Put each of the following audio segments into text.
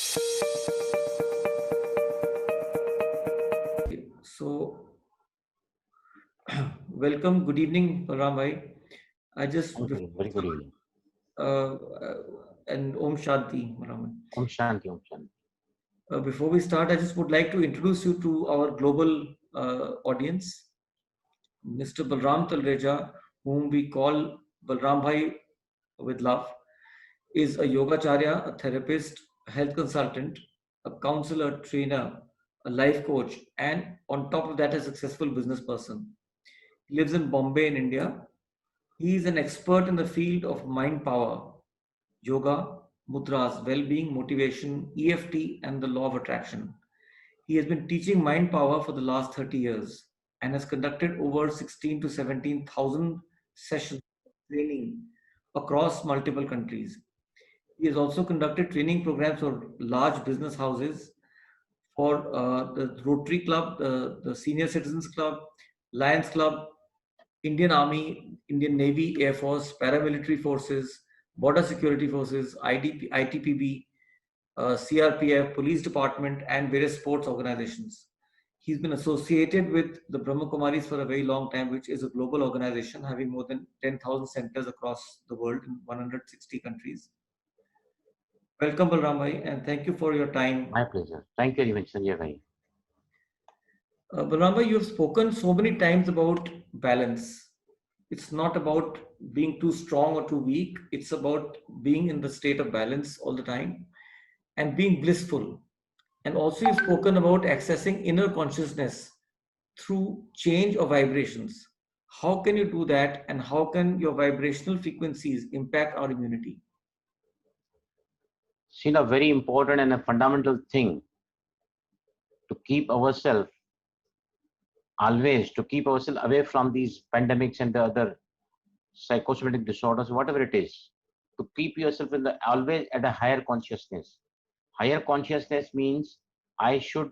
So, welcome. Good evening, Balram bhai. I just Thank you. Very good evening. uh, uh, and Om Shanti, Balram bhai. Om Shanti, Om Shanti. Before we start, I just would like to introduce you to our global audience, Mr. Balram Talreja, whom we call Balram bhai with love, is a yogacharya, a therapist, a health consultant, a counselor, trainer, a life coach, and on top of that, a successful business person. He lives in Bombay in India. He is an expert in the field of mind power, yoga, mudras, well being, motivation, EFT, and the law of attraction. He has been teaching mind power for the last 30 years and has conducted over 16 to 17,000 sessions of training across multiple countries. He has also conducted training programs for large business houses, for the Rotary Club, the Senior Citizens Club, Lions Club, Indian Army, Indian Navy, Air Force, paramilitary forces, border security forces, ITPB, CRPF, police department, and various sports organizations. He's been associated with the Brahma Kumaris for a very long time, which is a global organization having more than 10,000 centers across the world in 160 countries. Welcome, Balram bhai, and thank you for your time. My pleasure. Thank you very much, Sanjay bhai. Balram bhai, you have spoken so many times about balance. It's not about being too strong or too weak. It's about being in the state of balance all the time and being blissful. And also, you've spoken about accessing inner consciousness through change of vibrations. How can you do that, and how can your vibrational frequencies impact our immunity? See, a very important and a fundamental thing to keep ourselves always, to keep ourselves away from these pandemics and the other psychosomatic disorders, whatever it is, to keep yourself in the always at a higher consciousness. Higher consciousness means I should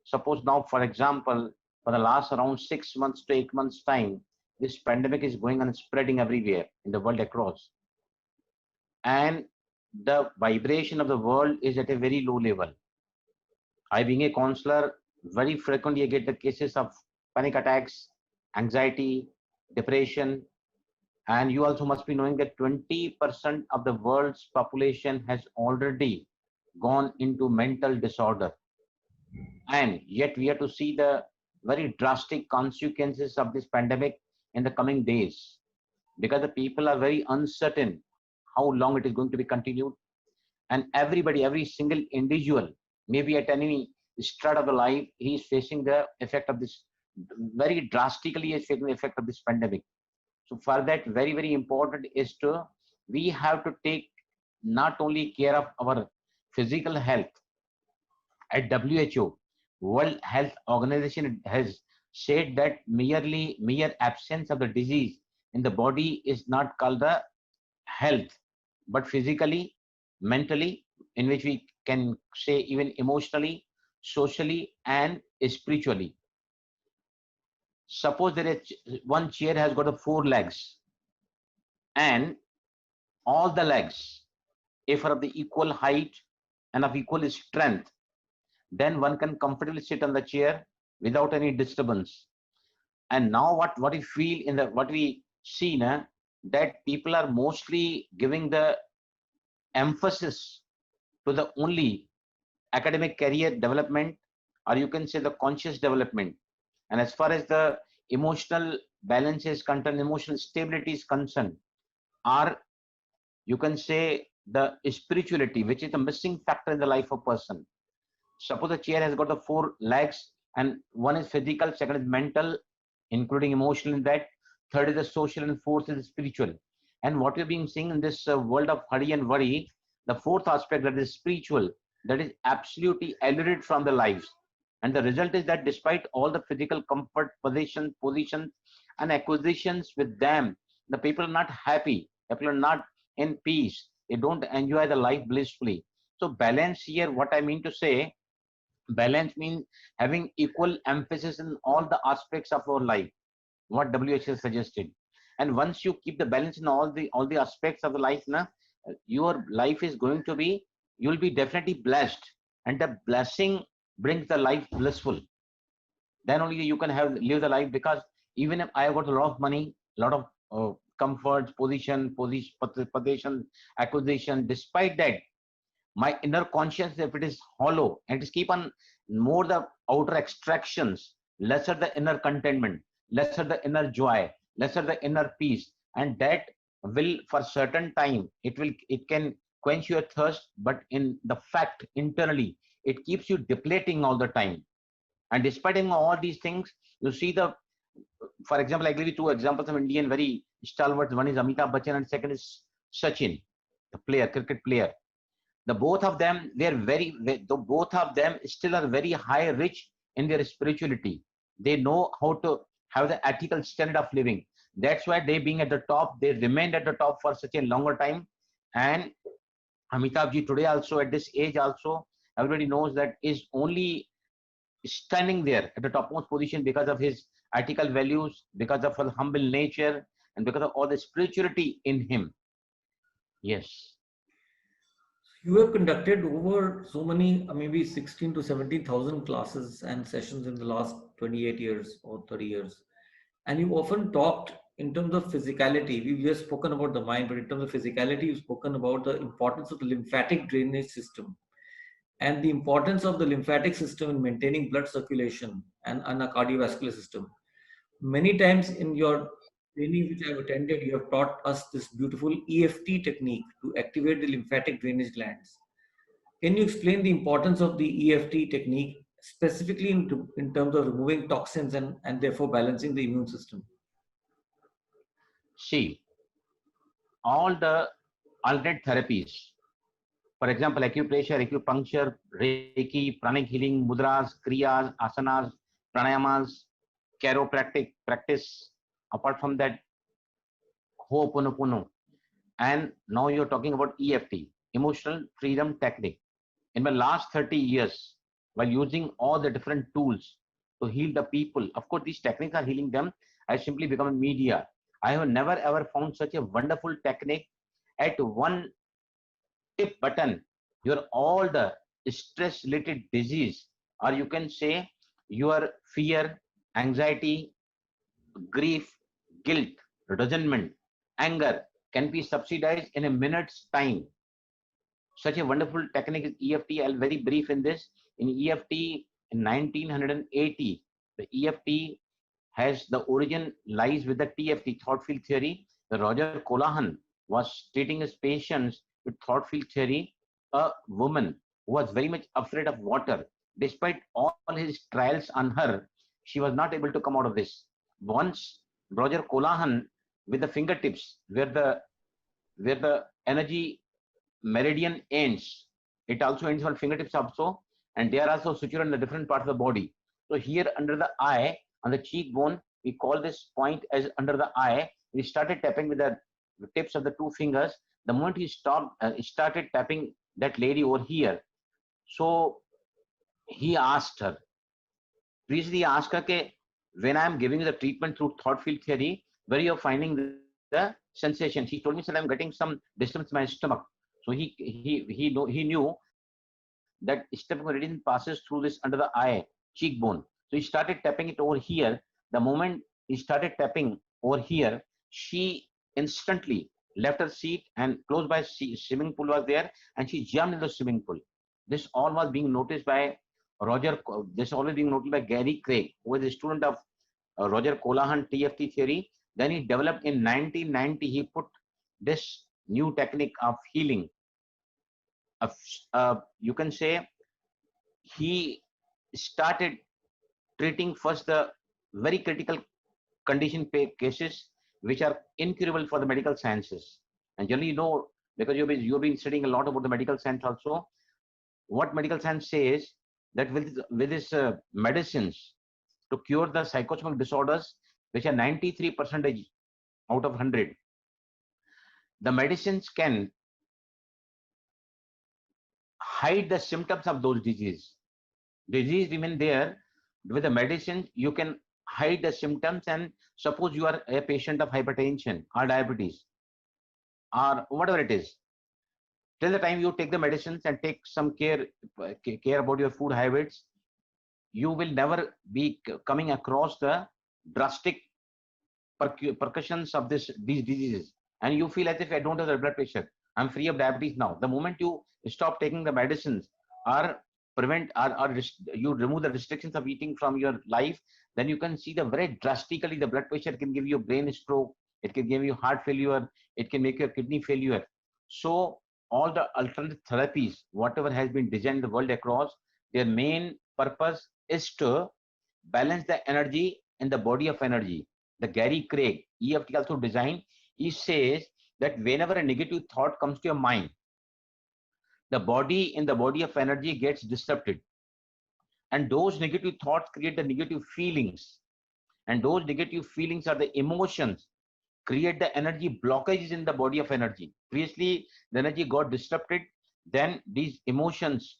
suppose now, for example, for the last around 6 months to 8 months time, this pandemic is going on spreading everywhere in the world across. And the vibration of the world is at a very low level. I, being a counselor, very frequently I get the cases of panic attacks, anxiety, depression, and you also must be knowing that 20% of the world's population has already gone into mental disorder. And yet we have to see the very drastic consequences of this pandemic in the coming days because the people are very uncertain how long it is going to be continued. And everybody, every single individual, maybe at any strata of the life, he is facing the effect of this, very drastically is facing the effect of this pandemic. So for that, very, very important is to, we have to take not only care of our physical health. At WHO, World Health Organization has said that mere absence of the disease in the body is not called the health, but physically, mentally, in which we can say even emotionally, socially, and spiritually. Suppose there is one chair has got 4 legs, and all the legs, if are of the equal height and of equal strength, then one can comfortably sit on the chair without any disturbance. And now what we feel in the what we see now, that people are mostly giving the emphasis to the only academic career development, or you can say the conscious development. And as far as the emotional balance is concerned, emotional stability is concerned, or you can say the spirituality, which is the missing factor in the life of a person. Suppose a chair has got the 4 legs, and one is physical, second is mental, including emotional in that, third is the social, and fourth is spiritual. And what we're being seeing in this world of hurry and worry, the fourth aspect, that is spiritual, that is absolutely eluded from the lives. And the result is that despite all the physical comfort, positions, and acquisitions with them, the people are not happy. People are not in peace. They don't enjoy the life blissfully. So balance here, what I mean to say, balance means having equal emphasis in all the aspects of our life, what WHO has suggested. And once you keep the balance in all the aspects of the life, na, your life is going to be, you will be definitely blessed. and the blessing brings the life blissful. Then only you can live the life, because even if I have got a lot of money, a lot of comforts, position, acquisition, despite that, my inner conscience, if it is hollow and it is keep on more the outer extractions, lesser the inner contentment, lesser the inner joy, lesser the inner peace, and that will for certain time it can quench your thirst, but in the fact internally it keeps you depleting all the time. And despite all these things, you see the, for example, I give you two examples of Indian very stalwarts. One is Amitabh Bachchan and second is Sachin, the player, cricket player. The both of them, the both of them still are very high rich in their spirituality. They know how to have the ethical standard of living. That's why they being at the top, they remained at the top for such a longer time. And Amitabh ji today also at this age also, everybody knows that is only standing there at the topmost position because of his ethical values, because of his humble nature, and because of all the spirituality in him. Yes. You have conducted over so many, maybe 16 to 17,000 classes and sessions in the last 28 years or 30 years. And you often talked in terms of physicality. We've just spoken about the mind, but in terms of physicality, you've spoken about the importance of the lymphatic drainage system and the importance of the lymphatic system in maintaining blood circulation and a cardiovascular system. Many times in your training which I've attended, you have taught us this beautiful EFT technique to activate the lymphatic drainage glands. Can you explain the importance of the EFT technique specifically in terms of removing toxins and therefore balancing the immune system? See, all the alternate therapies, for example, acupressure, acupuncture, Reiki, pranic healing, mudras, kriyas, asanas, pranayamas, chiropractic practice, apart from that, Ho'oponopono, and now you're talking about EFT, emotional freedom technique. In my last 30 years, while using all the different tools to heal the people, of course, these techniques are healing them. I simply become a media. I have never ever found such a wonderful technique. At one tip button, your all the stress related disease, or you can say your fear, anxiety, grief, guilt, resentment, anger can be subsidized in a minute's time. Such a wonderful technique is EFT. I'll very brief in this. In EFT in 1980, the EFT has the origin lies with the TFT, thought field theory. The Roger Colahan was treating his patients with thought field theory. A woman who was very much afraid of water, despite all his trials on her, she was not able to come out of this. Once Roger Colahan, with the fingertips where the energy meridian ends, it also ends on fingertips also, and they are also situated in the different parts of the body. So here under the eye, on the cheekbone, we call this point as under the eye. We started tapping with the tips of the two fingers. The moment he started tapping that lady over here, so he asked her, previously asked her, okay, when I am giving you the treatment through thought field theory, where you are finding the sensation? She told me, sir, I'm getting some disturbance in my stomach. So he knew that step meridian passes through this under the eye cheekbone. So he started tapping it over here. The moment he started tapping over here, she instantly left her seat, and close by swimming pool was there, and she jumped in the swimming pool. This all was being noticed by this always being noticed by Gary Craig, who was a student of Roger Colahan TFT theory. Then he developed in 1990, he put this new technique of healing. You can say he started treating first the very critical condition cases which are incurable for the medical sciences. And generally, you know, because you've been studying a lot about the medical science also, what medical science says that with this medicines to cure the psychosomatic disorders, which are 93% out of 100, the medicines can hide the symptoms of those disease remain there. With the medicine you can hide the symptoms, and suppose you are a patient of hypertension or diabetes or whatever it is, till the time you take the medicines and take some care about your food habits, you will never be coming across the drastic percussions of these diseases. And you feel as if I don't have the blood pressure, I'm free of diabetes now. The moment you stop taking the medicines or you remove the restrictions of eating from your life, then you can see the very drastically the blood pressure can give you brain stroke, it can give you heart failure, it can make your kidney failure. So all the alternative therapies, whatever has been designed the world across, their main purpose is to balance the energy in the body of energy. The Gary Craig, EFT also designed, he says that whenever a negative thought comes to your mind, the body of energy gets disrupted. And those negative thoughts create the negative feelings. And those negative feelings are the emotions, create the energy blockages in the body of energy. Previously, the energy got disrupted, then these emotions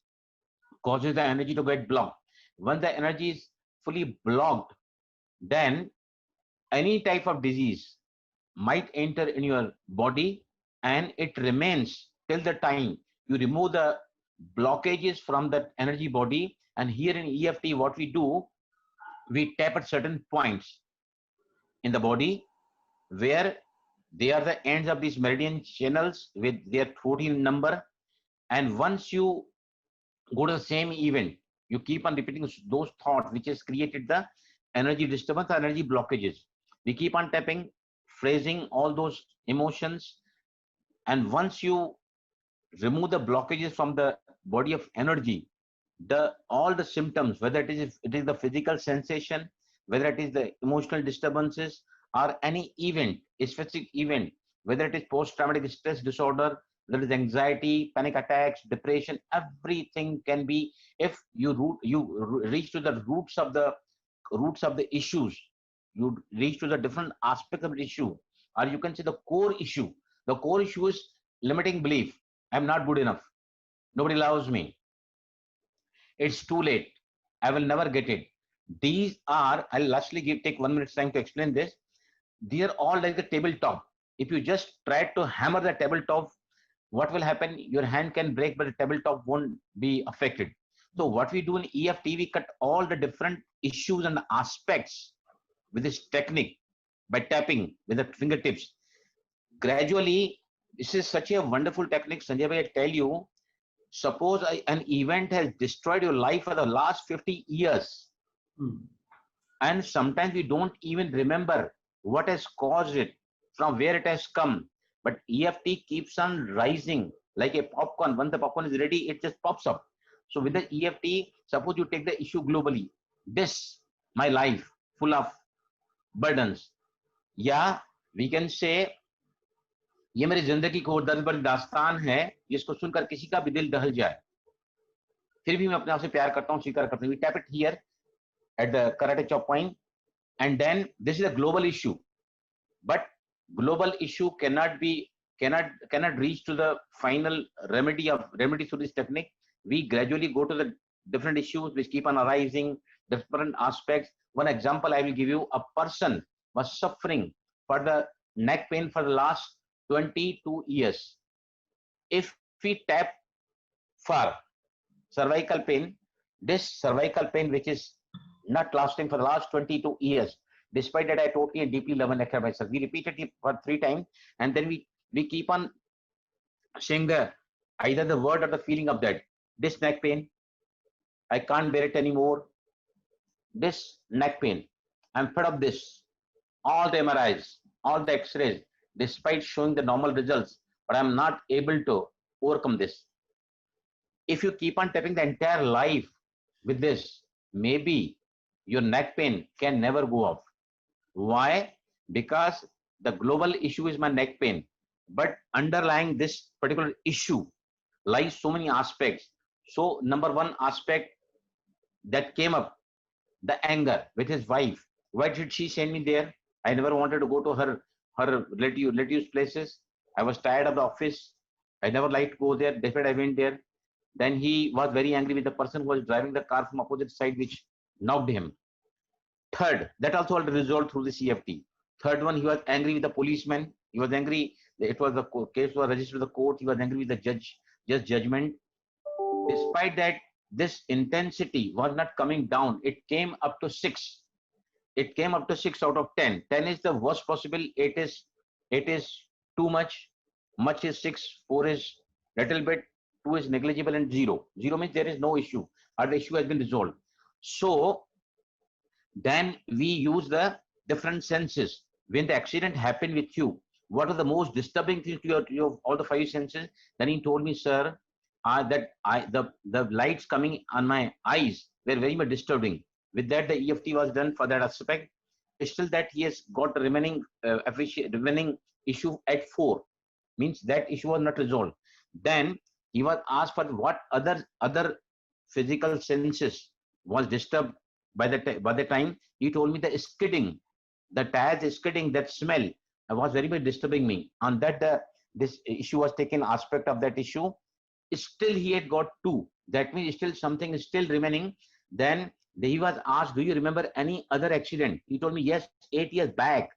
causes the energy to get blocked. When the energy is fully blocked, then any type of disease might enter in your body, and it remains till the time you remove the blockages from that energy body. And here in EFT, what we do, we tap at certain points in the body where they are the ends of these meridian channels with their 14 number. And once you go to the same event, you keep on repeating those thoughts which has created the energy disturbance or energy blockages. We keep on tapping, phrasing all those emotions, and once you remove the blockages from the body of energy, all the symptoms, whether it is the physical sensation, whether it is the emotional disturbances, or any event, a specific event, whether it is post-traumatic stress disorder, whether it is anxiety, panic attacks, depression, everything can be, if you reach to the roots of the issues, you reach to the different aspects of the issue, or you can say the core issue. The core issue is limiting belief. I'm not good enough. Nobody loves me. It's too late. I will never get it. These are, I'll lastly take 1 minute's time to explain this. These are all like the tabletop. If you just try to hammer the tabletop, what will happen? Your hand can break, but the tabletop won't be affected. So what we do in EFT, we cut all the different issues and aspects with this technique by tapping with the fingertips. Gradually, this is such a wonderful technique, Sanjay bhai, I tell you. Suppose an event has destroyed your life for the last 50 years. And sometimes we don't even remember what has caused it, from where it has come. But EFT keeps on rising like a popcorn. Once the popcorn is ready, it just pops up. So with the EFT, suppose you take the issue globally. This, my life, full of burdens. Yeah, we can say, ये मेरी जिंदगी को दर्द भरी दास्तान है, जिसको सुनकर किसी का भी दिल दहल जाए, फिर भी मैं अपने आप से प्यार करता हूँ, स्वीकार करता हूँ. We tap it here at the karate chop point, and then this is a global issue. But global issue cannot reach to the final remedy through this technique. We gradually go to the different issues which keep on arising, different aspects. One example I will give you: a person was suffering for the neck pain for the last 22 years. If we tap for cervical pain, this cervical pain which is not lasting for the last 22 years, despite that I totally and deeply love and care myself. We repeated it for 3 times, and then we keep on saying either the word or the feeling of that. This neck pain, I can't bear it anymore. This neck pain, I'm fed up this. All the MRIs, all the X-rays, despite showing the normal results, but I'm not able to overcome this. If you keep on tapping the entire life with this, maybe your neck pain can never go off. Why? Because the global issue is my neck pain, but underlying this particular issue lies so many aspects. So number one aspect that came up, the anger with his wife. Why did she send me there? I never wanted to go to her relatives places. I was tired of the office. I never liked to go there. Despite I went there. Then he was very angry with the person who was driving the car from opposite side, which knocked him. Third, that also resolved through the CFT. Third one, he was angry with the policeman. He was angry. It was the case was registered to the court. He was angry with the judge just judgment. Despite that, this intensity was not coming down. It came up to 6. It came up to 6 out of 10. 10 is the worst possible. It is too much. Much is 6. 4 is little bit. 2 is negligible, and 0. 0 means there is no issue, or the issue has been resolved. So then we use the different senses. When the accident happened with you, what are the most disturbing things to your all the 5 senses? Then he told me, sir, the lights coming on my eyes were very much disturbing. With that, the EFT was done for that aspect. Still, that he has got the remaining issue at 4, means that issue was not resolved. Then he was asked for what other physical senses was disturbed by the time. He told me the skidding, the tires skidding, that smell was very much disturbing me. On that, this issue was taken aspect of that issue. Still, he had got 2. That means still something is still remaining. Then he was asked, do you remember any other accident? He told me, yes, 8 years back,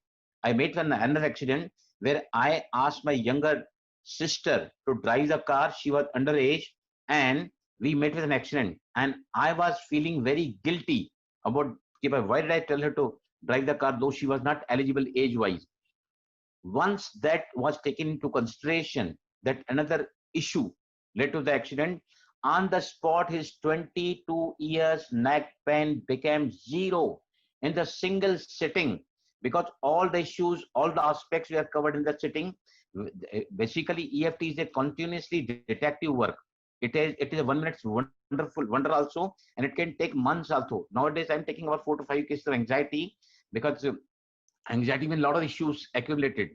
I met another accident where I asked my younger sister to drive the car. She was underage, and we met with an accident. And I was feeling very guilty about, why did I tell her to drive the car, though she was not eligible age-wise. Once that was taken into consideration, that another issue led to the accident, on the spot his 22 years neck pain became 0 in the single sitting, because all the issues, all the aspects were covered in the sitting. Basically, EFT is a continuously detective work. It is a 1 minute's wonderful wonder also, and it can take months also. Nowadays, I'm taking about 4 to 5 cases of anxiety, because anxiety means a lot of issues accumulated.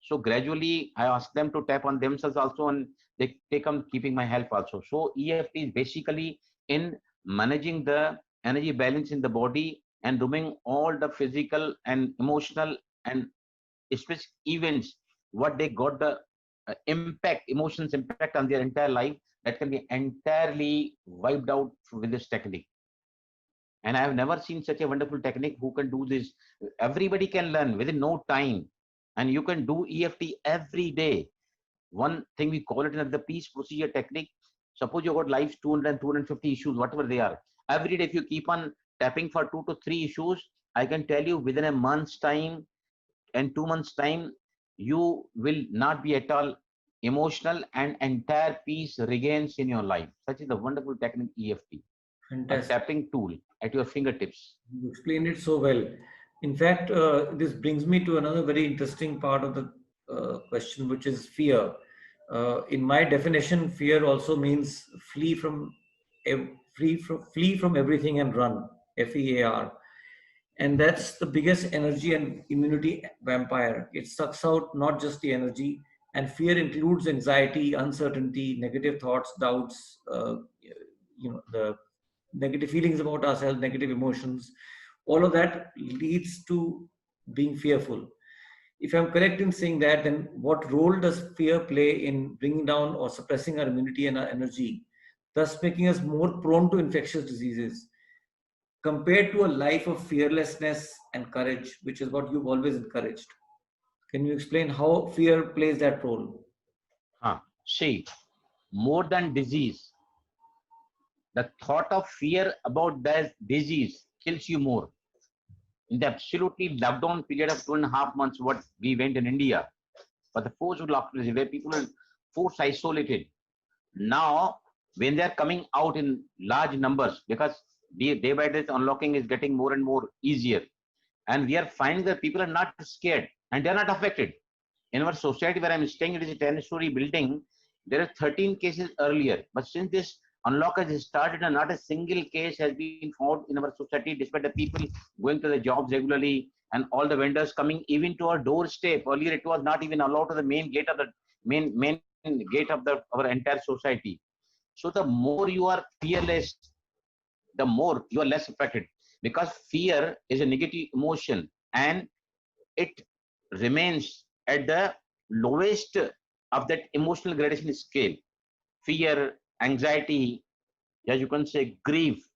So gradually, I ask them to tap on themselves also, and they come keeping my help also. So EFT is basically in managing the energy balance in the body and removing all the physical and emotional and specific events, what they got the emotions impact on their entire life, that can be entirely wiped out with this technique. And I have never seen such a wonderful technique who can do this. Everybody can learn within no time, and you can do EFT every day. One thing we call it in the peace procedure technique. Suppose you got life's 200 and 250 issues, whatever they are. Every day, if you keep on tapping for 2 to 3 issues, I can tell you within a month's time and 2 months' time, you will not be at all emotional, and entire peace regains in your life. Such is the wonderful technique EFT, a Fantastic. tapping tool at your fingertips. You explained it so well. In fact, this brings me to another very interesting part of the question, which is fear. In my definition, fear also means flee from everything and run. FEAR. And that's the biggest energy and immunity vampire. It sucks out not just the energy, and fear includes anxiety, uncertainty, negative thoughts, doubts, the negative feelings about ourselves, negative emotions. All of that leads to being fearful. If I'm correct in saying that, then what role does fear play in bringing down or suppressing our immunity and our energy, thus making us more prone to infectious diseases, compared to a life of fearlessness and courage, which is what you've always encouraged? Can you explain how fear plays that role? See, more than disease, the thought of fear about that disease kills you more. In the absolutely lockdown period of 2.5 months, what we went in India, for the forced lockdown, where people are forced isolated. Now, when they are coming out in large numbers, because day by day unlocking is getting more and more easier, and we are finding that people are not scared and they are not affected. In our society where I'm staying, it is a 10-story building. There are 13 cases earlier, but since this unlock has started, and not a single case has been found in our society, despite the people going to the jobs regularly and all the vendors coming even to our doorstep. Earlier, it was not even allowed to the main gate of the main gate of our entire society. So the more you are fearless, the more you are less affected, because fear is a negative emotion, and it remains at the lowest of that emotional gradation scale. Fear, anxiety, as you can say, grief,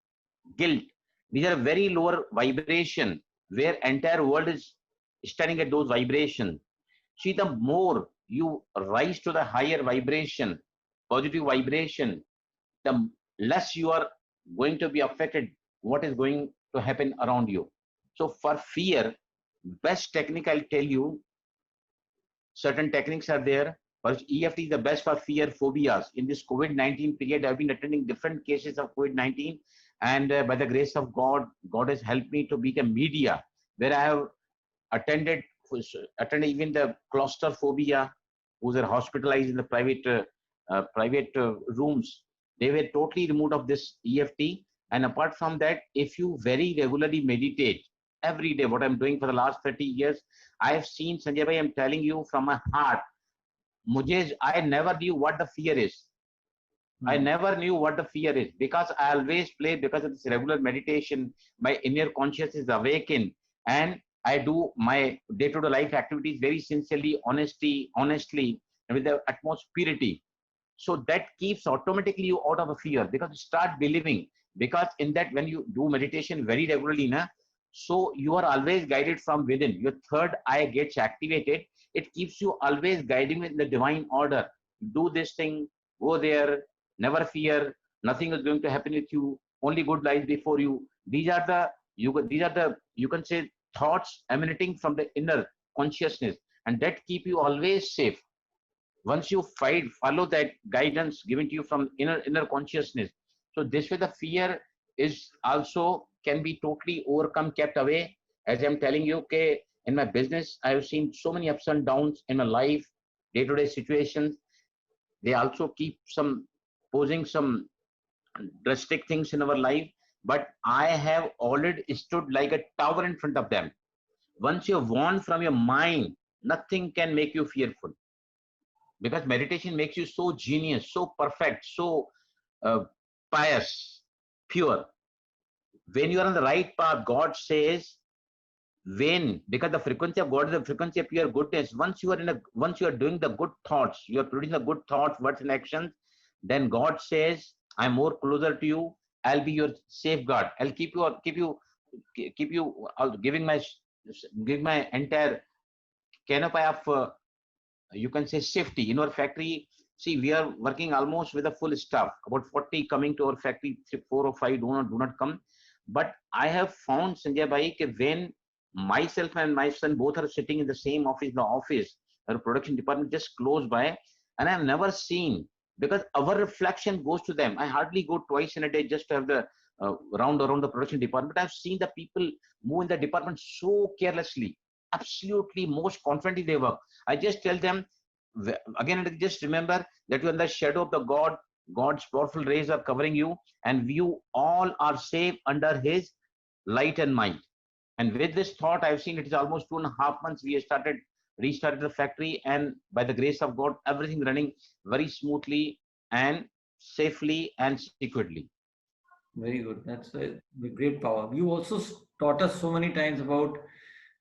guilt, these are very lower vibration, where entire world is standing at those vibrations. See, the more you rise to the higher vibration, positive vibration, the less you are going to be affected what is going to happen around you. So for fear, best technique I'll tell you, certain techniques are there. But EFT is the best for fear phobias. In this COVID-19 period, I've been attending different cases of COVID-19, and by the grace of God, God has helped me to be a media where I have attended even the claustrophobia, who are hospitalized in the private rooms. They were totally removed of this EFT. And apart from that, if you very regularly meditate every day, what I'm doing for the last 30 years, I have seen, Sanjay bhai, I'm telling you from my heart, I never knew what the fear is. I never knew what the fear is, because I always play, because of this regular meditation, my inner consciousness is awakened, and I do my day-to-day life activities very sincerely, honestly, and with the utmost purity. So that keeps automatically you out of a fear, because you start believing, because in that, when you do meditation very regularly, so you are always guided from within. Your third eye gets activated. It keeps you always guiding in the divine order. Do this thing, go there, never fear, nothing is going to happen with you, only good lies before you. These are the, you can say, thoughts emanating from the inner consciousness, and that keep you always safe. Once you follow that guidance given to you from inner consciousness, so this way the fear is also can be totally overcome, kept away. As I'm telling you, okay, in my business, I have seen so many ups and downs in my life, day-to-day situations. They also keep posing some drastic things in our life, but I have already stood like a tower in front of them. Once you're warned from your mind, nothing can make you fearful, because meditation makes you so genius, so perfect, so pious, pure. When you are on the right path, God says, because the frequency of God is the frequency of pure goodness. Once you are doing the good thoughts, you are producing the good thoughts, words, and actions, then God says, I'm more closer to you. I'll be your safeguard. I'll keep you, giving my entire canopy of you can say safety in our factory. See, we are working almost with a full staff, about 40 coming to our factory, 4 or 5 do not come. But I have found, Sanjay bhai, when myself and my son both are sitting in the same office, our production department just close by, and I've never seen, because our reflection goes to them. I hardly go twice in a day just to have the round around the production department. I've seen the people move in the department so carelessly, absolutely most confidently they work. I just tell them again, just remember that you're in the shadow of the God. God's powerful rays are covering you, and you all are safe under His light and might. And with this thought, I've seen it is almost 2.5 months we have restarted the factory, and by the grace of God, everything running very smoothly and safely and securely. Very good. That's a great power. You also taught us so many times about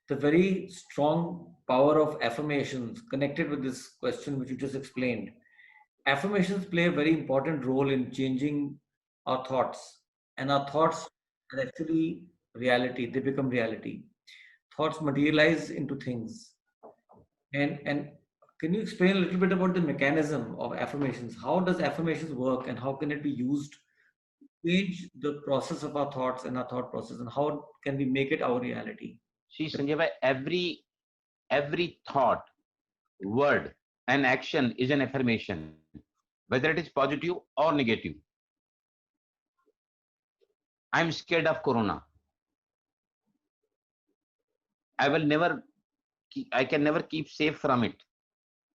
the very strong power of affirmations connected with this question, which you just explained. Affirmations play a very important role in changing our thoughts, and our thoughts are actually reality. They become reality. Thoughts materialize into things. And can you explain a little bit about the mechanism of affirmations? How does affirmations work, and how can it be used to change the process of our thoughts and our thought process, and how can we make it our reality? See, Sanjay bhai, every thought, word, and action is an affirmation, whether it is positive or negative. I'm scared of corona. I can never keep safe from it.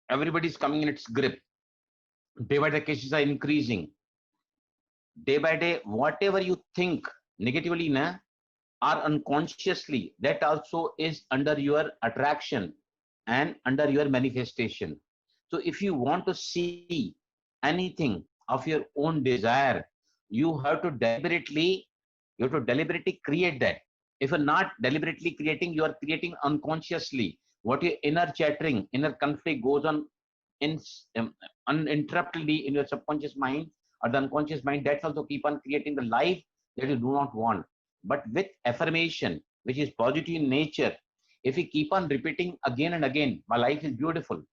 Everybody is coming in its grip. Day by day, cases are increasing. Day by day, whatever you think negatively or unconsciously, that also is under your attraction and under your manifestation. So if you want to see anything of your own desire, you have to deliberately create that. If you're not deliberately creating, you are creating unconsciously. What your inner chattering, inner conflict goes on uninterruptedly in your subconscious mind or the unconscious mind, that's also keep on creating the life that you do not want. But with affirmation, which is positive in nature, if we keep on repeating again and again, my life is beautiful,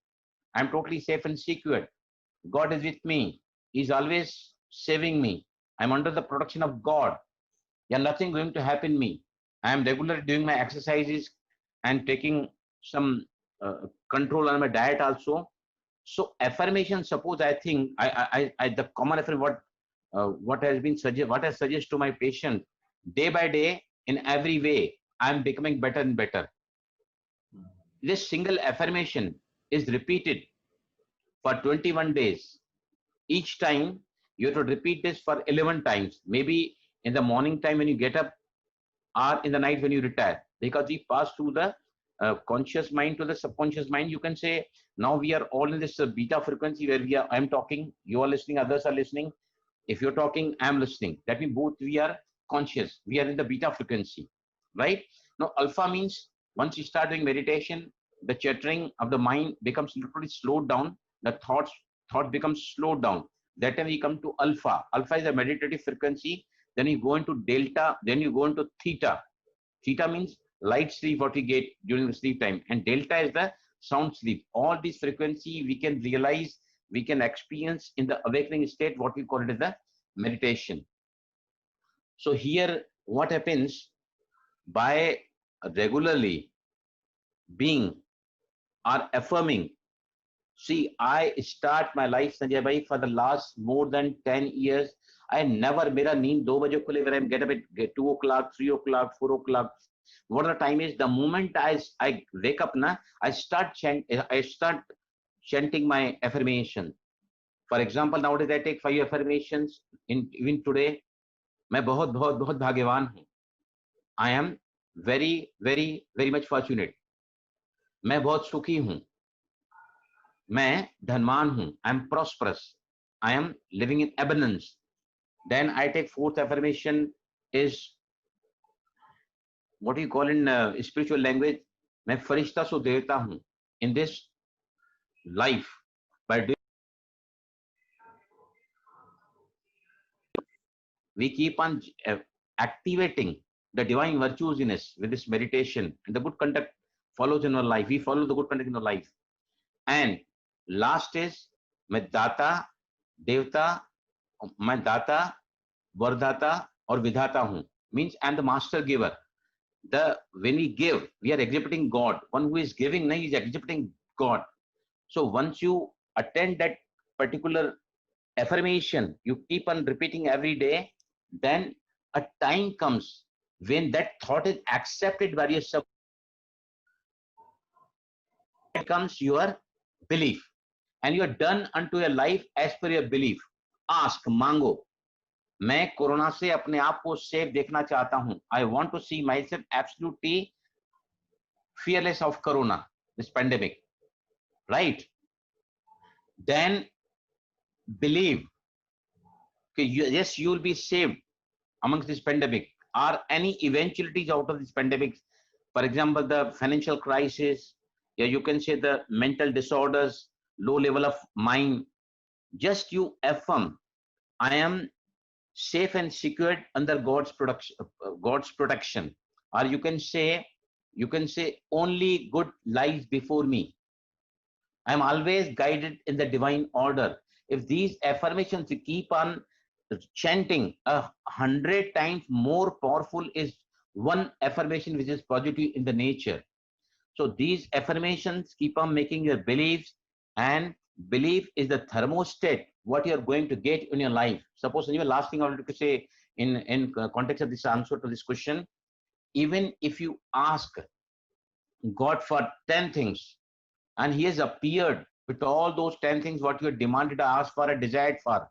I'm totally safe and secure, God is with me, is always saving me. I'm under the protection of God. Yeah, nothing going to happen me. I am regularly doing my exercises and taking some control on my diet also. So affirmation, suppose I think the common affirmation what has been what I suggest to my patient day by day in every way, I'm becoming better and better. This single affirmation is repeated for 21 days. Each time you have to repeat this for 11 times, maybe in the morning time when you get up or in the night when you retire, because we pass through the conscious mind to the subconscious mind. You can say now we are all in this beta frequency where we are, I'm talking, you are listening, others are listening. If you're talking, I'm listening. That means both we are conscious, we are in the beta frequency, right? Now alpha means once you start doing meditation, the chattering of the mind becomes literally slowed down, the thought becomes slowed down. That time we come to alpha. Alpha is a meditative frequency. Then you go into delta, then you go into theta. Theta means light sleep, what we get during the sleep time, and delta is the sound sleep. All these frequency we can realize, we can experience in the awakening state, what we call it as the meditation. So here what happens, by regularly being or affirming, see, I start my life, Sanjay bhai, for the last more than 10 years. I never, mera neend 2 baje khule, where I get up at 2 o'clock, 3 o'clock, 4 o'clock. What the time is, the moment I wake up, na, I start chanting my affirmation. For example, nowadays I take 5 affirmations. Even today, मैं बहुत भाग्यवान हूँ. I am very, very, very much fortunate. मैं बहुत सुखी हूँ. मैं धनवान हूँ. I am prosperous. I am living in abundance. Then I take 4th affirmation is, what do you call in spiritual language? मैं फरिश्ता सो देवता हूँ in this life. By doing, we keep on activating the divine virtues in us with this meditation, and the good conduct follows in our life. We follow the good conduct in our life. And last is मैं दाता, देवता, मैं दाता, वरदाता और विधाता हूँ. Means I am the master giver. When we give, we are exhibiting God. One who is giving, he is exhibiting God. So once you attend that particular affirmation, you keep on repeating every day, then a time comes when that thought is accepted by your subconscious. It becomes your belief, and you are done unto your life as per your belief. Ask, मांगो. मैं corona से अपने आप को safe देखना चाहता हूं. I want to see myself absolutely fearless of corona, this pandemic, right? Then believe, okay, yes, you will be saved amongst this pandemic or any eventualities out of this pandemic. For example, the financial crisis, yeah, you can say the mental disorders, low level of mind. Just you affirm, I am safe and secured under God's protection. Or you can say only good lies before me. I am always guided in the divine order. If these affirmations you keep on chanting 100 times, more powerful is one affirmation which is positive in the nature. So these affirmations keep on making your beliefs, and belief is the thermostat what you are going to get in your life. Suppose even last thing I wanted to say in context of this answer to this question, even if you ask God for 10 things and he has appeared with all those 10 things what you had demanded, asked for, or desired for,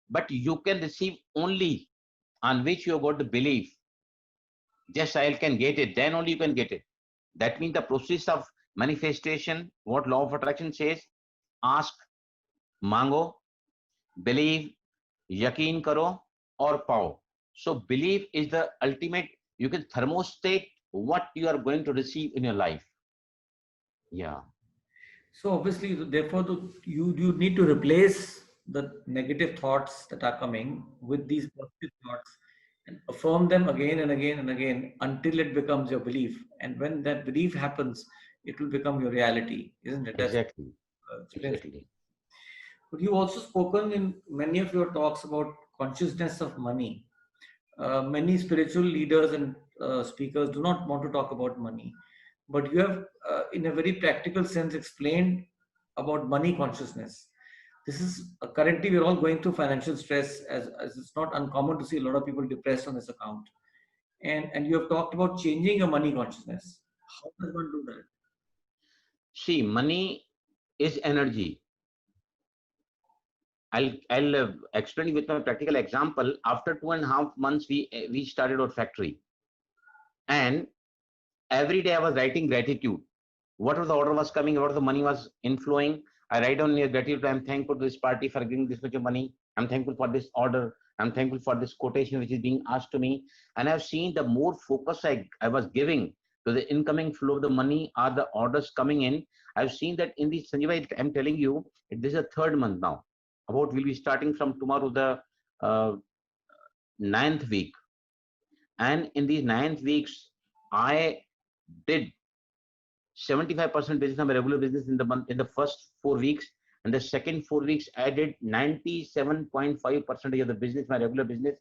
but you can receive only on which you have got to believe. Just I can get it, then only you can get it. That means the process of manifestation, what law of attraction says, ask, मांगो, believe, यकीन करो और पाओ. So belief is the ultimate, you can thermostat what you are going to receive in your life. Yeah. So obviously, therefore, you need to replace the negative thoughts that are coming with these positive thoughts and affirm them again and again and again until it becomes your belief. And when that belief happens, it will become your reality, isn't it? That's Exactly. explains. Exactly. But you also spoken in many of your talks about consciousness of money. Many spiritual leaders and speakers do not want to talk about money, but you have, in a very practical sense, explained about money consciousness. This is currently we're all going through financial stress, as it's not uncommon to see a lot of people depressed on this account. And you have talked about changing your money consciousness. How does one do that? See, money is energy. I'll explain you with my practical example. After 2.5 months, we started our factory, and every day I was writing gratitude. Whatever the order was coming, whatever the money was inflowing, I write down your gratitude. I'm thankful to this party for giving this much of money. I'm thankful for this order. I'm thankful for this quotation which is being asked to me. And I've seen the more focus I was giving to the incoming flow of the money or the orders coming in, I've seen that in the Sanjay, I'm telling you, this is the 3rd month now. About we'll be starting from tomorrow, the 9th week. And in these 9th weeks, I did 75% business of my regular business in the month, in the first 4 weeks, and the second 4 weeks I did 97.5% of the business, my regular business.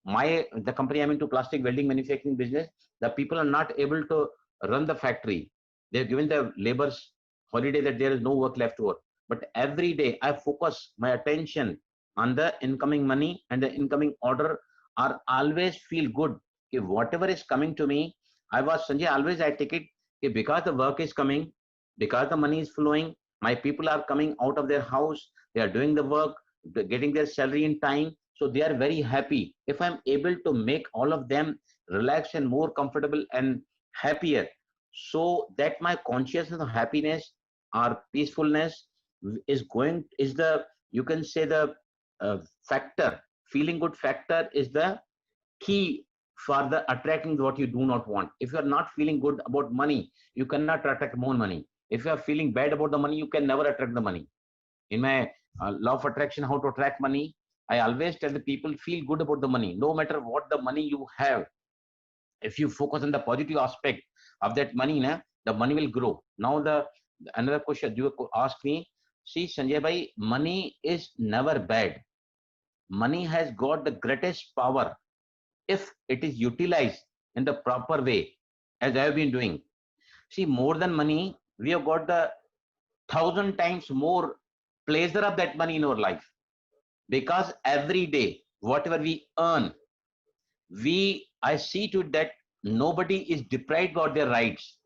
The company I'm into, plastic welding manufacturing business, the people are not able to run the factory. They're given the laborers holiday, that there is no work left over. But every day I focus my attention on the incoming money, and the incoming order are always feel good. If whatever is coming to me, Sanjay, always I take it because the work is coming, because the money is flowing, my people are coming out of their house, they are doing the work, getting their salary in time, so they are very happy. If I'm able to make all of them relax and more comfortable and happier, so that my consciousness of happiness or peacefulness is the, you can say, the factor, feeling good factor is the key for the attracting what you do not want. If you are not feeling good about money, you cannot attract more money. If you are feeling bad about the money, you can never attract the money. In my law of attraction, how to attract money, I always tell the people, feel good about the money. No matter what the money you have, if you focus on the positive aspect of that money, the money will grow. Now another question you ask me, see Sanjay bhai, money is never bad. Money has got the greatest power if it is utilized in the proper way, as I have been doing. See, more than money, we have got the 1,000 times more pleasure of that money in our life. Because every day, whatever we earn, I see to it that nobody is deprived of their rights.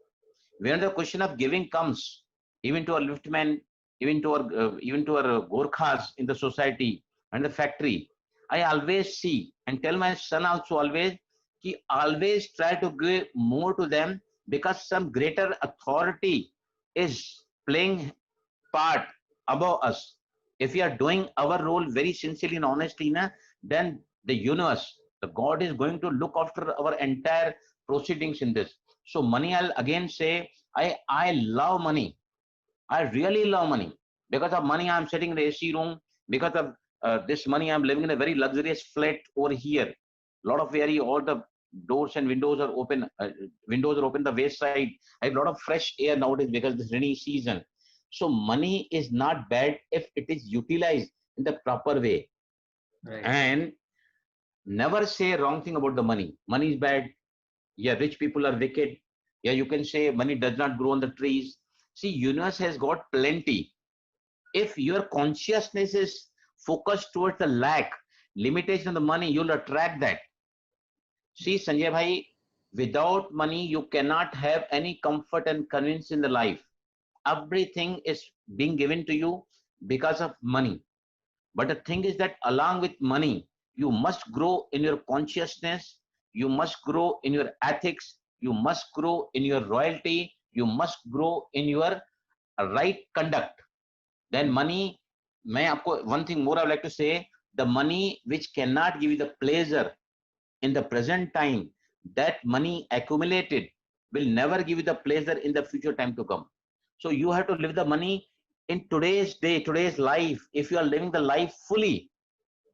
When the question of giving comes, even to our liftmen, even to our Gorkhas in the society and the factory, I always see and tell my son also always, he always try to give more to them, because some greater authority is playing part above us. If we are doing our role very sincerely and honestly, then the universe, the God is going to look after our entire proceedings in this. So money, I'll again say, I love money. I really love money. Because of money, I'm sitting in the AC room. Because of this money, I'm living in a very luxurious flat over here. A lot of all the doors and windows are open. Windows are open the west side. I have a lot of fresh air nowadays because this rainy season. So money is not bad if it is utilized in the proper way. Right. And never say wrong thing about the money. Money is bad. Yeah, rich people are wicked. Yeah, you can say money does not grow on the trees. See, universe has got plenty. If your consciousness is focused towards the lack, limitation of the money, you'll attract that. See, Sanjay bhai, without money, you cannot have any comfort and convenience in the life. Everything is being given to you because of money. But the thing is that along with money, you must grow in your consciousness, you must grow in your ethics, you must grow in your royalty, you must grow in your right conduct. Then money, one thing more I would like to say, the money which cannot give you the pleasure in the present time, that money accumulated will never give you the pleasure in the future time to come. So you have to live the money in today's day, today's life. If you are living the life fully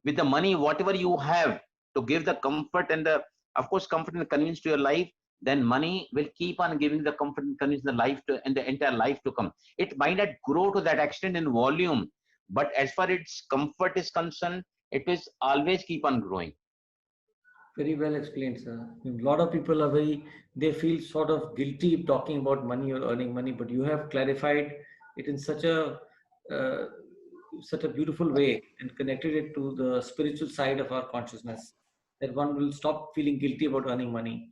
with the money, whatever you have to give the comfort and the, of course, comfort and convenience to your life, then money will keep on giving the comfort and convenience in the life to, and the entire life to come. It might not grow to that extent in volume, But as far its comfort is concerned, it is always keep on growing. Very well explained, sir. A lot of people are they feel sort of guilty talking about money or earning money, but you have clarified it in uh, such a beautiful way and connected it to the spiritual side of our consciousness, that one will stop feeling guilty about earning money.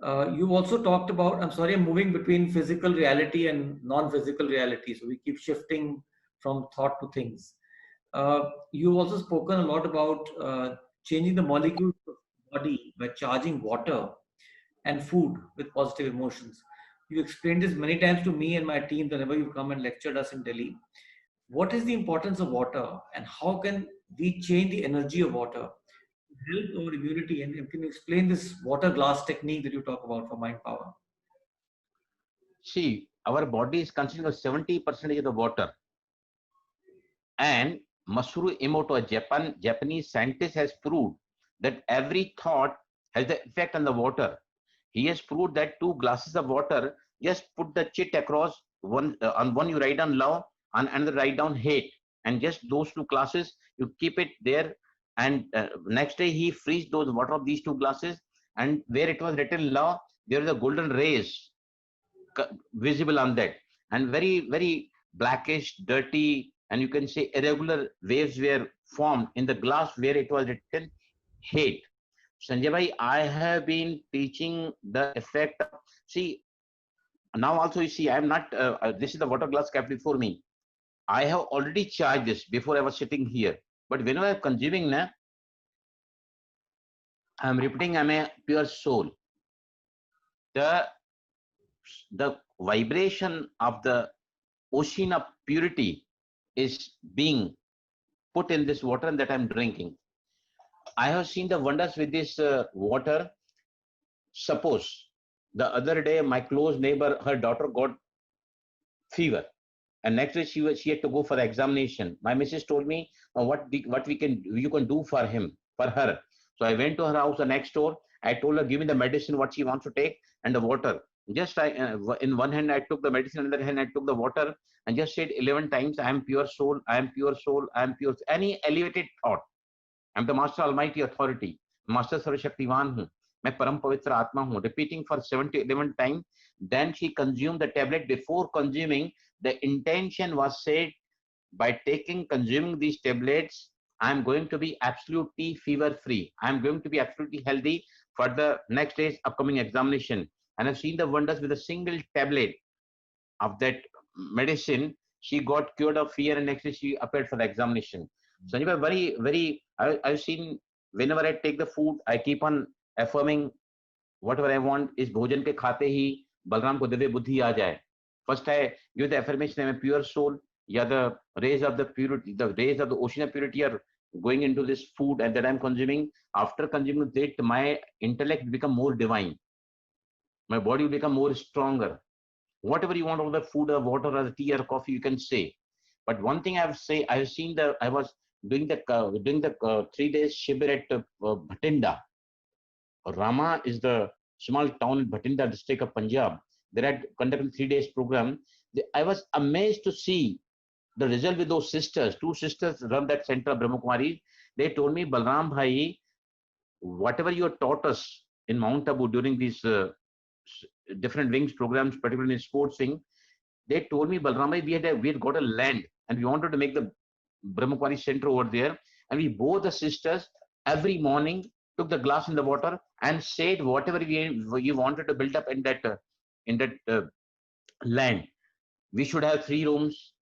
You also talked about, I'm sorry, I'm moving between physical reality and non-physical reality, so we keep shifting from thought to things. You've also spoken a lot about changing the molecules of the body by charging water and food with positive emotions. You explained this many times to me and my team whenever you come and lectured us in Delhi. What is the importance of water, and how can we change the energy of water to help our immunity? And can you explain this water glass technique that you talk about for mind power? See, our body is consisting of 70% of the water. And Masaru Emoto, a Japanese scientist, has proved that every thought has the effect on the water. He has proved that 2 glasses of water, just put the chit across, on one you write down love, on another write down hate, and just those 2 glasses you keep it there, and next day he frees those water of these 2 glasses, and where it was written love, there is a golden rays visible on that, and very blackish, dirty, and you can say irregular waves were formed in the glass where it was written hate. Sanjay bhai, I have been teaching the effect. See, now also you see, I am not. This is the water glass kept before me. I have already charged this before I was sitting here. But whenever I'm consuming, na, I'm repeating, I'm a pure soul. The the vibration of the ocean of purity is being put in this water that I'm drinking. I have seen the wonders with this water. Suppose the other day, my close neighbor, her daughter got fever, and next day she had to go for the examination. My missus told me what you can do for her. So I went to her house the next door. I told her, give me the medicine what she wants to take and the water. Just in one hand I took the medicine, in the other hand I took the water, and just said 11 times, I am pure soul, I am pure soul, I am pure. Any elevated thought. I am the master almighty authority, master sarvashaktivan hu. मैं परम पवित्र आत्मा हूँ. Repeating for 7 to 11 times. Then she consumed the tablet. Before consuming, the intention was said, by consuming these tablets, I am going to be absolutely fever free. I am going to be absolutely healthy for the next day's upcoming examination. And I've seen the wonders with a single tablet of that medicine. She got cured of fear, and next day she appeared for the examination. Sanjay, I've seen whenever I take the food, I keep on affirming whatever I want is bhojan ke khate hi Balram ko divya buddhi aa jaye. First I give the affirmation, I'm a pure soul. Yeah, the rays of the purity, the rays of the ocean of purity are going into this food and that I'm consuming. After consuming that, my intellect become more divine. My body will become more stronger. Whatever you want, all the food or water or the tea or coffee, you can say. But one thing I've seen I was doing the 3 days shibir at Bhatinda. Rama is the small town in Bhatinda district of Punjab. They had conducted 3 days program. I was amazed to see the result with those sisters. 2 sisters run that center of Brahma Kumaris. They told me, Balram Bhai, whatever you taught us in Mount Abu during these different wings programs, particularly in sports wing, they told me, Balram Bhai, we had got a land and we wanted to make the Brahma Kumari center over there. And we both the sisters every morning took the glass in the water and said whatever you wanted to build up in that land. We should have 3 rooms.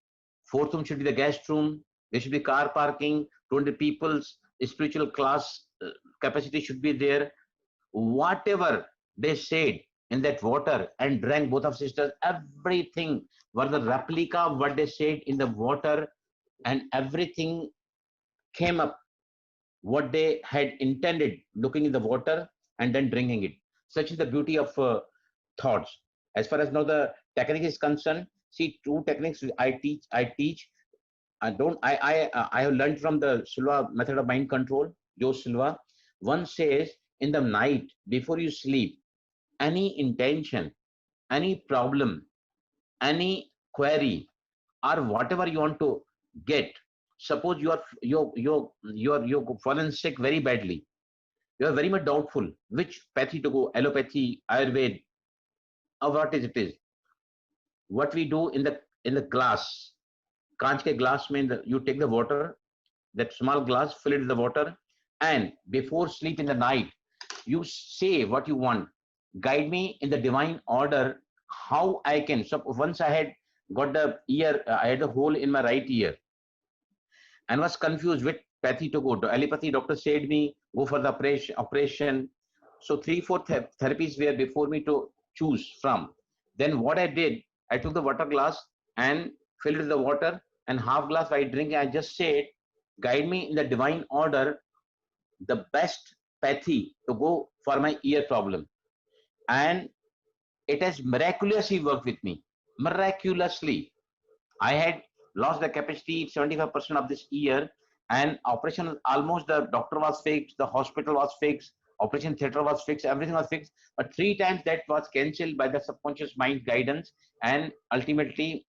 4th room should be the guest room. There should be car parking. 20 people's spiritual class capacity should be there. Whatever they said in that water and drank, both of sisters, everything was the replica of what they said in the water, and everything came up what they had intended, looking in the water and then drinking it. Such is the beauty of thoughts. As far as now the technique is concerned, see, 2 techniques I teach. I have learned from the Silva method of mind control, Joe Silva. One says, in the night before you sleep, any intention, any problem, any query, or whatever you want to get, suppose you're fallen sick very badly. You are very much doubtful which pathy to go, allopathy, Ayurveda, or what is it is. What we do in the glass, कांच के glass में you take the water, that small glass, fill it with the water, and before sleep in the night, you say what you want. Guide me in the divine order how I can. So once I had got the ear, I had a hole in my right ear and was confused with pathy to go. The allopathy doctor said me go for the operation. So 3-4 therapies were before me to choose from. Then what I did, I took the water glass and filled with the water, and half glass I drink. I just said, guide me in the divine order, the best pathy to go for my ear problem. And it has miraculously worked with me. Miraculously. I had lost the capacity 75% of this ear, and operation almost, the doctor was fixed, the hospital was fixed, operation theater was fixed, everything was fixed. But 3 times that was cancelled by the subconscious mind guidance, and ultimately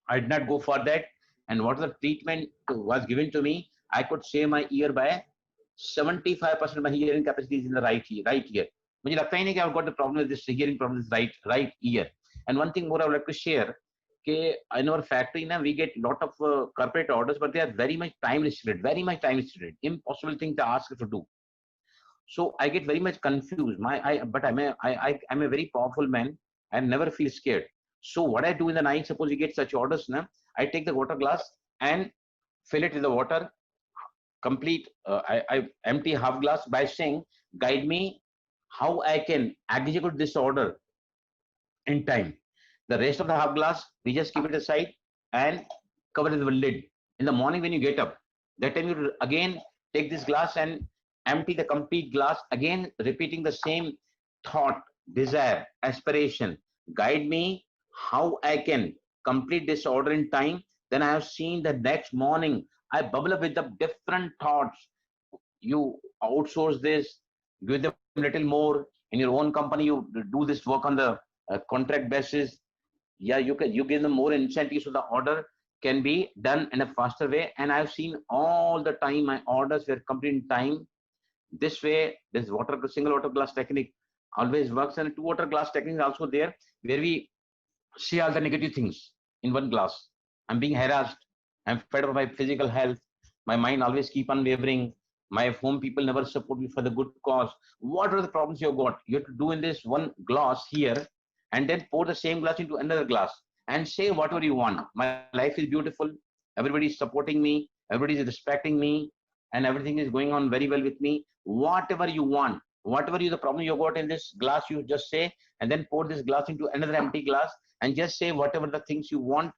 I did not go for that. And what the treatment was given to me, I could save my ear by 75% of my hearing capacity is in the right ear. मुझे लगता ही नहीं कि I've got the problem with this hearing problem with this right ear. And one thing more I would like to share, कि in our factory now we get lot of corporate orders, but they are very much time restricted, impossible thing to ask to do. So I get very much confused. But I'm a very powerful man and never feel scared. So what I do in the night, suppose you get such orders, na, I take the water glass and fill it with the water, complete, I empty half glass by saying, guide me how I can execute this order in time. The rest of the half glass, we just keep it aside and cover it with a lid. In the morning when you get up, that time you again take this glass and empty the complete glass, again repeating the same thought, desire, aspiration. Guide me how I can complete this order in time. Then I have seen the next morning, I bubble up with the different thoughts. You outsource this, give them a little more. In your own company, you do this work on the contract basis. Yeah, you give them more incentives so the order can be done in a faster way. And I've seen all the time my orders were complete in time. This way, this single water glass technique always works, and 2 water glass technique is also there, where we see all the negative things in one glass. I'm being harassed. I'm fed up with my physical health. My mind always keep on wavering. My home people never support me for the good cause. What are the problems you've got? You have to do in this one glass here, and then pour the same glass into another glass and say whatever you want. My life is beautiful. Everybody is supporting me. Everybody is respecting me, and everything is going on very well with me. Whatever you want, whatever is the problem you got in this glass, you just say, and then pour this glass into another empty glass and just say whatever the things you want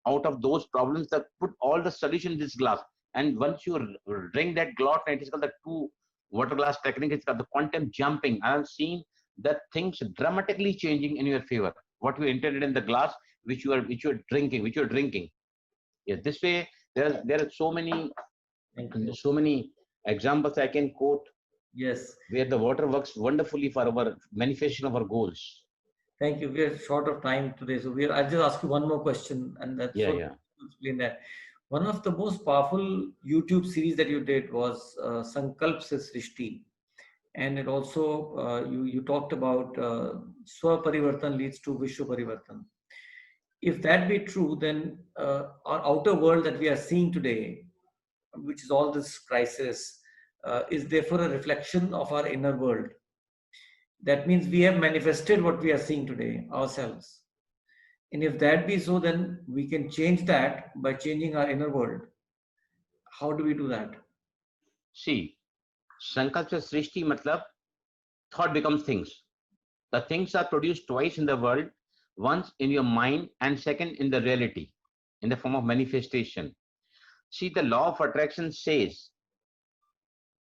out of those problems, that put all the solution in this glass. And once you drink that glass, it is called the 2 water glass technique. It's called the quantum jumping. I have seen that things dramatically changing in your favor. What you intended in the glass, which you are drinking. Yes, this way there are so many examples I can quote. Yes. Where the water works wonderfully for our manifestation of our goals. Thank you. We are short of time today, so I'll just ask you one more question, and that's Yeah. explain that. One of the most powerful YouTube series that you did was Sankalp Se Srishti, and it also you talked about Swa Parivartan leads to Vishwa Parivartan. If that be true, then our outer world that we are seeing today, which is all this crisis, is therefore a reflection of our inner world. That means we have manifested what we are seeing today ourselves. And if that be so, then we can change that by changing our inner world. How do we do that? See, Sankalp Se Srishti matlab thought becomes things. The things are produced twice in the world, once in your mind and second in the reality, in the form of manifestation. See, the law of attraction says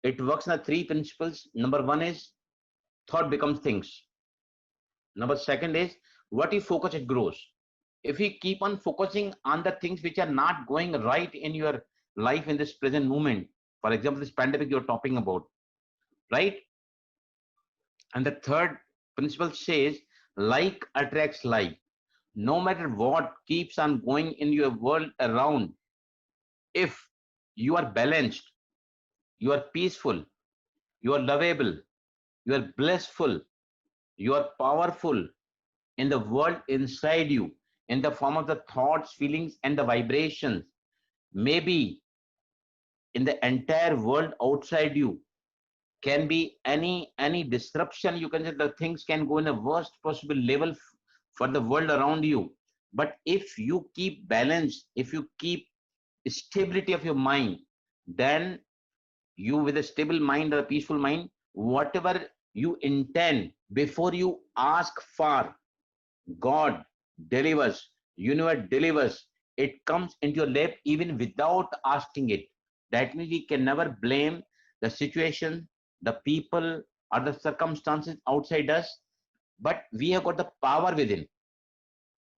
it works on the 3 principles. Number 1 is thought becomes things. Number 2 is what you focus, it grows. If you keep on focusing on the things which are not going right in your life in this present moment, for example, this pandemic you're talking about, right? And the 3rd principle says like attracts like. No matter what keeps on going in your world around, if you are balanced, you are peaceful, you are lovable, you are blissful, you are powerful in the world inside you, in the form of the thoughts, feelings, and the vibrations, maybe in the entire world outside you can be any disruption. You can say the things can go in the worst possible level for the world around you. But if you keep balance, if you keep stability of your mind, then you, with a stable mind or a peaceful mind, whatever you intend, before you ask for, God delivers, universe delivers. It comes into your lap even without asking it. That means we can never blame the situation, the people, or the circumstances outside us, but we have got the power within.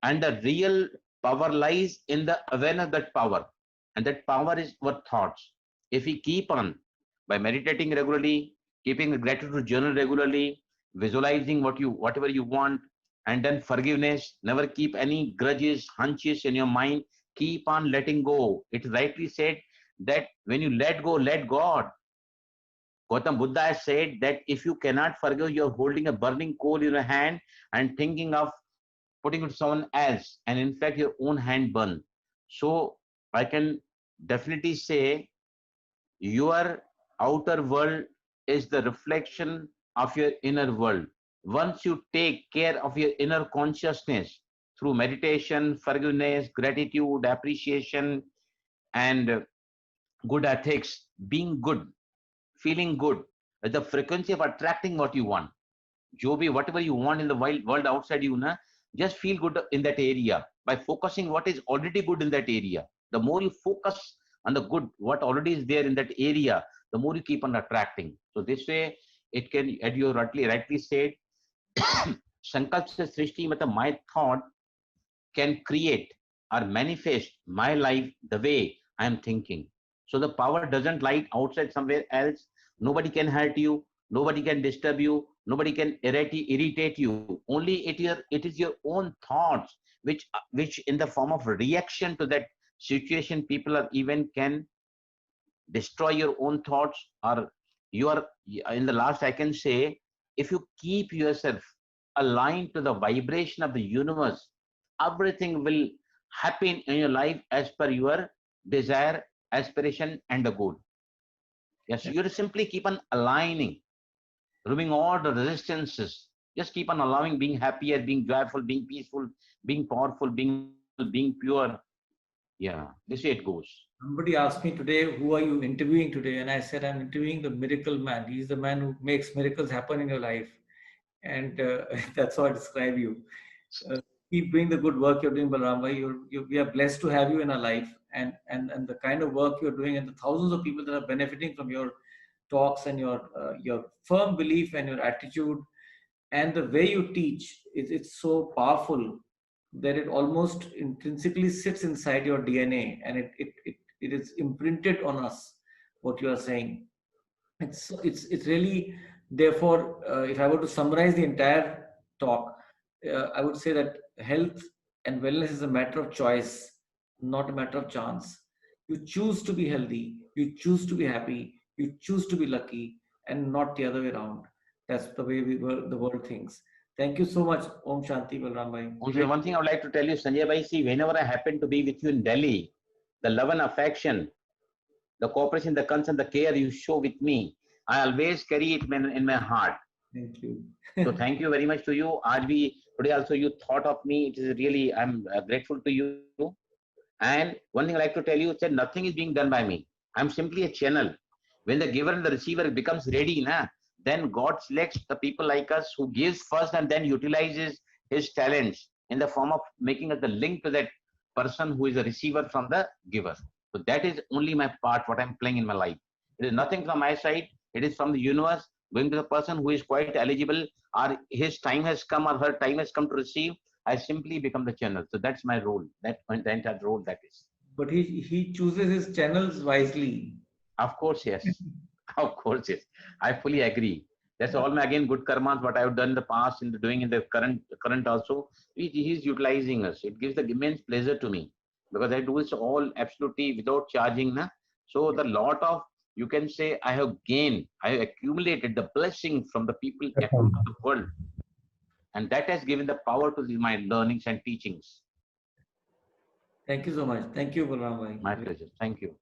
And the real power lies in the awareness of that power. And that power is our thoughts. If we keep on by meditating regularly, keeping a gratitude journal regularly, visualizing whatever you want, and then forgiveness, never keep any grudges, hunches in your mind, keep on letting go. It rightly said that when you let go, let God. Gautam Buddha has said that if you cannot forgive, you're holding a burning coal in your hand and thinking of putting it to someone else, and in fact your own hand burn. So I can definitely say your outer world is the reflection of your inner world. Once you take care of your inner consciousness through meditation, forgiveness, gratitude, appreciation, and good ethics, being good, feeling good, the frequency of attracting what you want. जो भी whatever you want in the world outside you, na, just feel good in that area by focusing what is already good in that area. The more you focus on the good, what already is there in that area, the more you keep on attracting. So this way, it can, as you rightly said, Sankalp se Srishti, matlab my thought can create or manifest my life the way I am thinking. So the power doesn't lie outside somewhere else. Nobody can hurt you. Nobody can disturb you. Nobody can irritate you. Only it is your own thoughts which in the form of reaction to that situation, people or even can destroy your own thoughts, or you are, in the last I can say, if you keep yourself aligned to the vibration of the universe, everything will happen in your life as per your desire, aspiration, and the goal. Yes, you simply keep on aligning, removing all the resistances. Just keep on allowing, being happier, being joyful, being peaceful, being powerful, being being pure. Yeah, this way it goes. Somebody asked me today, who are you interviewing today? And I said, I'm interviewing the miracle man. He's the man who makes miracles happen in your life. And that's how I describe you. Keep doing the good work you're doing, Balram bhai. We are blessed to have you in our life. And the kind of work you're doing and the thousands of people that are benefiting from your talks and your firm belief and your attitude and the way you teach, it's so powerful that it almost intrinsically sits inside your DNA, and it is imprinted on us what you are saying. It's really, therefore, if I were to summarize the entire talk, I would say that health and wellness is a matter of choice, not a matter of chance. You choose to be healthy, you choose to be happy, you choose to be lucky, and not the other way around. That's the way the world thinks. Thank you so much. Om Shanti, Balram bhai. Also, one thing I would like to tell you, Sanjay Bhai, see, whenever I happen to be with you in Delhi, the love and affection, the cooperation, the concern, the care you show with me, I always carry it in my heart. Thank you. So thank you very much to you. Today also you thought of me. It is really, I'm grateful to you. And one thing I like to tell you, said nothing is being done by me. I'm simply a channel. When the giver and the receiver becomes ready, then God selects the people like us who gives first and then utilizes his talents in the form of making us the link to that person who is a receiver from the giver. So that is only my part, what I'm playing in my life. It is nothing from my side. It is from the universe going to the person who is quite eligible, or his time has come or her time has come to receive. I simply become the channel. So that's my role. That's the entire role that is. But he chooses his channels wisely. Of course, yes. Of course, yes. I fully agree. That's all my, again, good karmas, what I've done in the past, in the doing in the current also. He is utilizing us. It gives the immense pleasure to me. because I do this all absolutely without charging. Na? So the lot of, you can say, I have gained, I have accumulated the blessing from the people across the world. And that has given the power to my learnings and teachings. Thank you so much. Thank you, Balram bhai. My pleasure. Thank you.